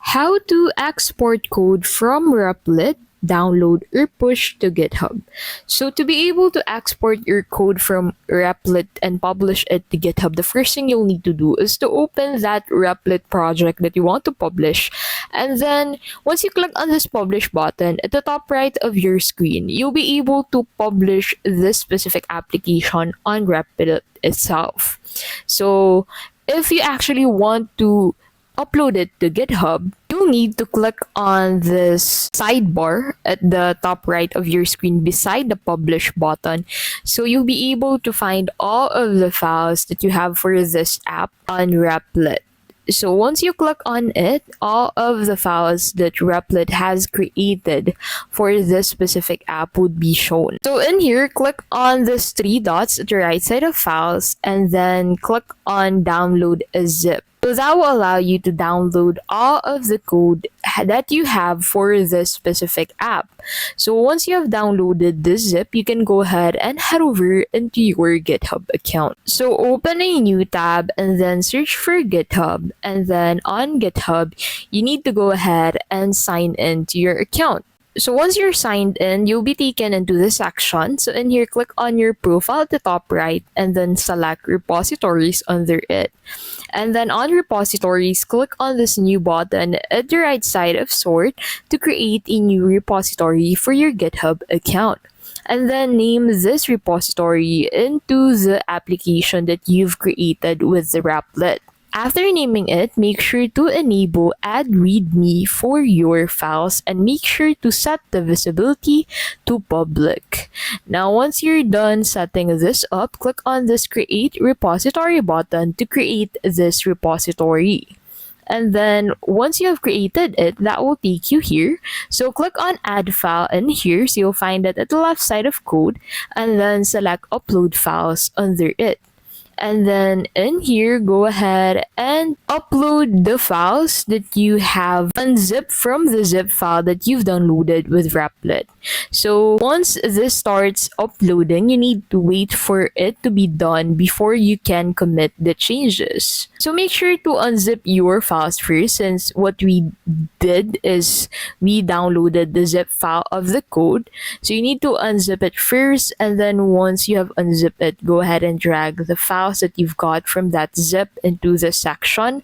How to export code from Replit, download or push to GitHub. So to be able to export your code from Replit and publish it to GitHub, the first thing you'll need to do is to open that Replit project that you want to publish. And then once you click on this publish button at the top right of your screen, you'll be able to publish this specific application on Replit itself. So if you actually want to upload it to GitHub, you'll need to click on this sidebar at the top right of your screen beside the publish button. So you'll be able to find all of the files that you have for this app on Replit. So once you click on it, all of the files that Replit has created for this specific app would be shown. So in here, click on these three dots at the right side of files and then click on download a zip. So that will allow you to download all of the code that you have for this specific app. So once you have downloaded this zip, you can go ahead and head over into your GitHub account. So open a new tab and then search for GitHub. And then on GitHub, you need to go ahead and sign in to your account. So once you're signed in, you'll be taken into this section. So in here, click on your profile at the top right and then select repositories under it. And then on repositories, click on this new button at the right side of sort to create a new repository for your GitHub account. And then name this repository into the application that you've created with the Replit. After naming it, make sure to enable add readme for your files and make sure to set the visibility to public. Now, once you're done setting this up, click on this create repository button to create this repository. And then once you have created it, that will take you here. So click on add file in here. So you'll find it at the left side of code and then select upload files under it. And then in here, go ahead and upload the files that you have unzipped from the zip file that you've downloaded with Replit. So once this starts uploading, you need to wait for it to be done before you can commit the changes. So make sure to unzip your files first, since what we did is we downloaded the zip file of the code. So you need to unzip it first, and then once you have unzipped it, go ahead and drag the files that you've got from that zip into the section.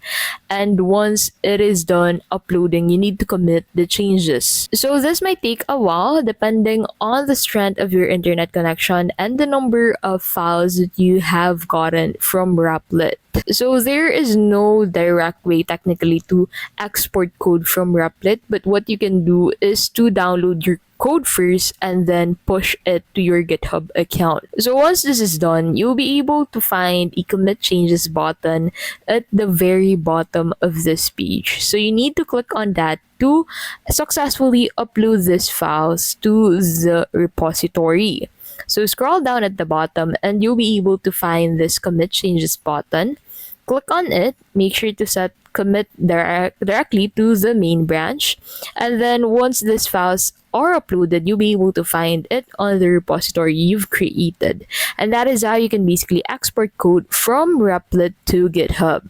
And once it is done uploading, you need to commit the changes. So this might take a while depending on the strength of your internet connection and the number of files that you have gotten from Replit. So there is no direct way technically to export code from Replit, but what you can do is to download your code first and then push it to your GitHub account. So once this is done, you'll be able to find a commit changes button at the very bottom of this page. So you need to click on that to successfully upload these files to the repository. So scroll down at the bottom and you'll be able to find this commit changes button. Click on it, make sure to set commit directly to the main branch. And then once these files are uploaded, you'll be able to find it on the repository you've created. And that is how you can basically export code from Replit to GitHub.